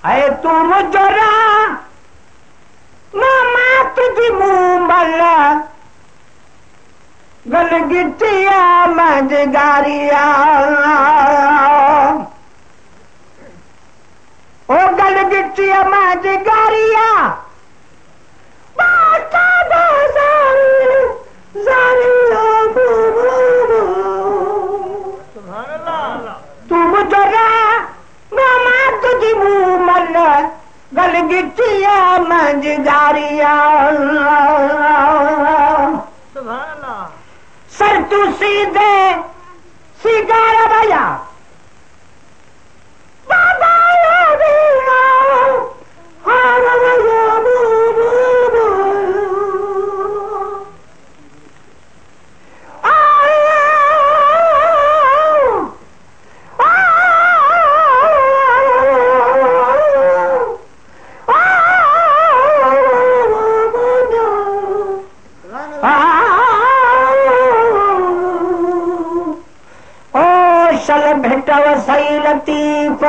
ऐ तू मुजरा मामा तुझी मुंबल गल गिटिया मजगारिया ओ गल गिटिया मजगारिया बाता बाजारी जारिया सुभान अल्लाह तू मुजरा मामा तुझी मुंबल गल गिटिया मजगारिया सुभान अल्लाह सर तू सीधे सिगार भैया बाबा भेटव सही लतीफ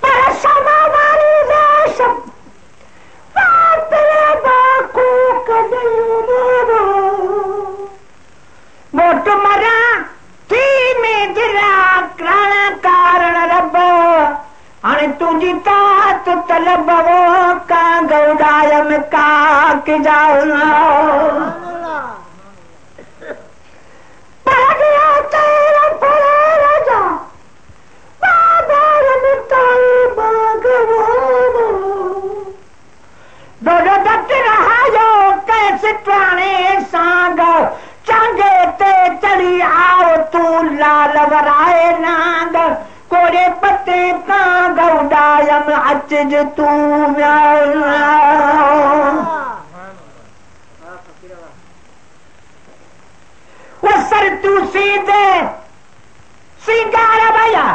पर समावारी देश पातले बाकू कदयूरो मोट मरा थी में दिला क्राण कारण रब अने तुझी तात तलब वो का गौडायम का के जाओ सांग चंगे ते चढ़ी आओ तू लाल वराए नाग कोरे पत्ते का गौडायम अचज तू वो सर तू सीधे सिंगार भैया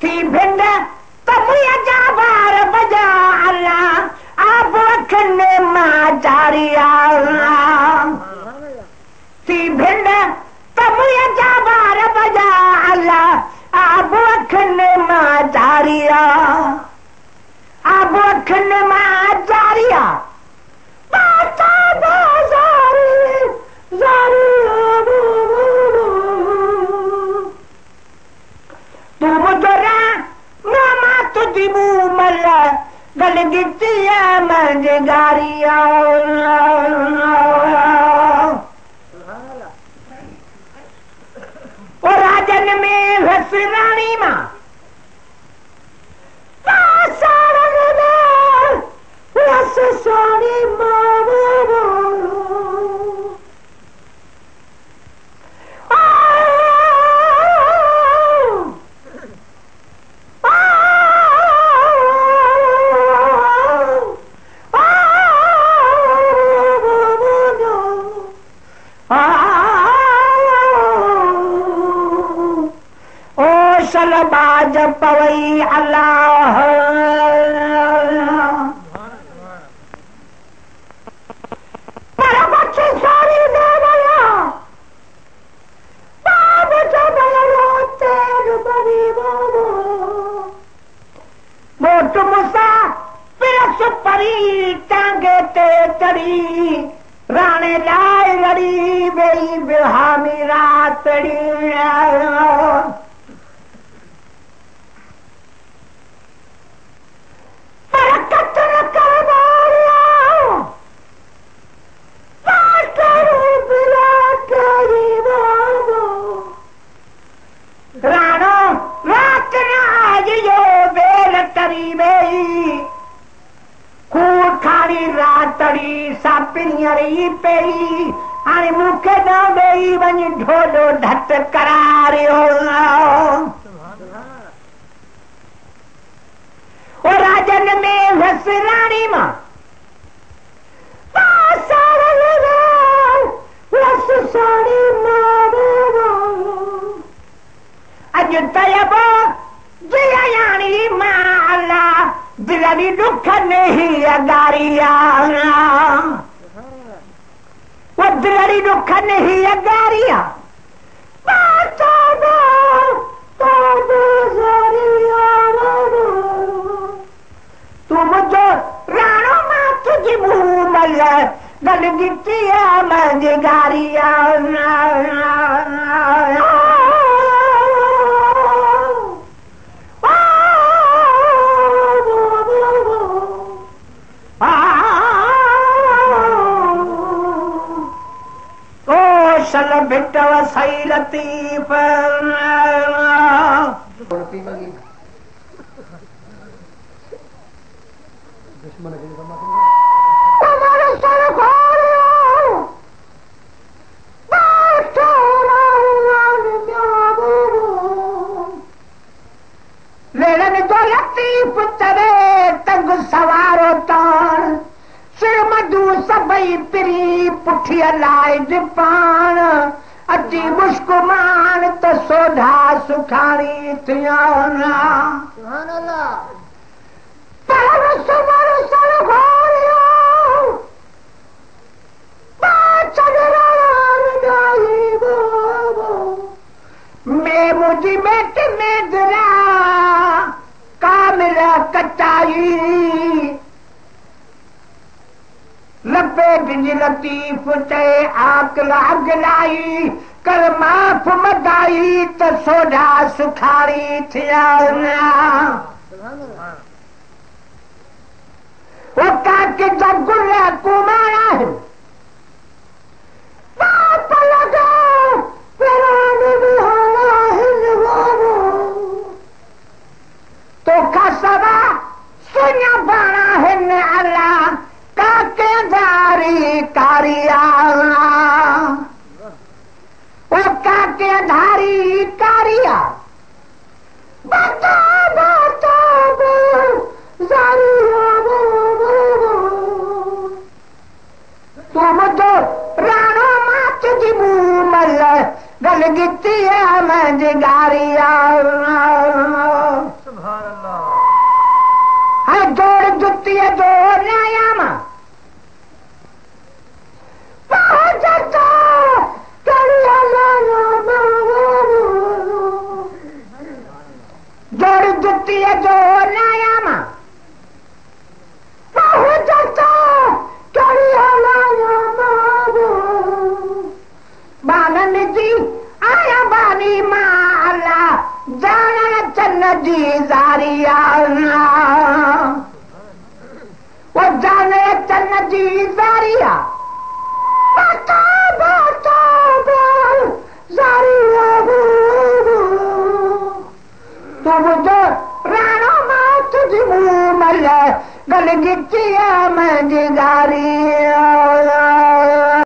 थी भिंड तमुया जाबार बजा अल्लाह आप रखने मां जारिया थी भिंड तमुया जाबार बजा अल्लाह आप रखने मां जारिया आप रखने मां जारिया बाता बाजारी जारिया तू मुजरा मामा तुझी मुमल गल गिटिया मजगारिया और राजन में हसरानी मां हसरानी मां बाज पवई अल्लाह पर बच्चे सारी दे गया बाब जब रोते बनी मोट मुसा पिरस परी टांगे ते चढ़ी राणे लाए लड़ी बेई बिहामी रातड़ी रातड़ी सापिरी पई हाणे मूंखे न ॾेई वञ ढोलो ढट करारियो ओ राजन में वसराणी मां अॼु तयबो जियाणी मां अल्लाह दिलरी दुख नहीं अगारिया वो दिलड़ी दुख नहीं अगारिया तू मुझो राणो मां तुझी मुंह मल गल गिटी मुंहिंजी गारिया सल भिट वसाई लतीफ लेलन जो लतीफ चरे तंग सवारो तान सिर मधु सबई पिरी पुठी लाए पान अची मुस्कुमान त सोधा सुखाणी थिया मैं मुझी बेटी में दरा कामिल कचाई लपे बिज लतीफ ते आकल अगलाई कर माफ मदाई त सोडा सुखारी थिया वो काके जब गुर्रा कुमारा है पाप लगा फिरान बिहारा हिलवारो तो कसबा सुन्या बाणा है ने अल्लाह काके धारी कारिया वो काके धारी कारिया बता बता तुम तो राणो मात जी मुंह मल गल गिती है मुंहिंजी गारिया हाय जोड़ जुती जो न्यायाम जोड़ जुती जो न्यायाम बानन जी आया बानी मां अल्लाह जान चन्न जी जारिया वो जाने चन्न जी जारिया बता बता जारिया तुम जो राणो मां तुझी मुंह मल गल गिटी मुंहिंजी गारिया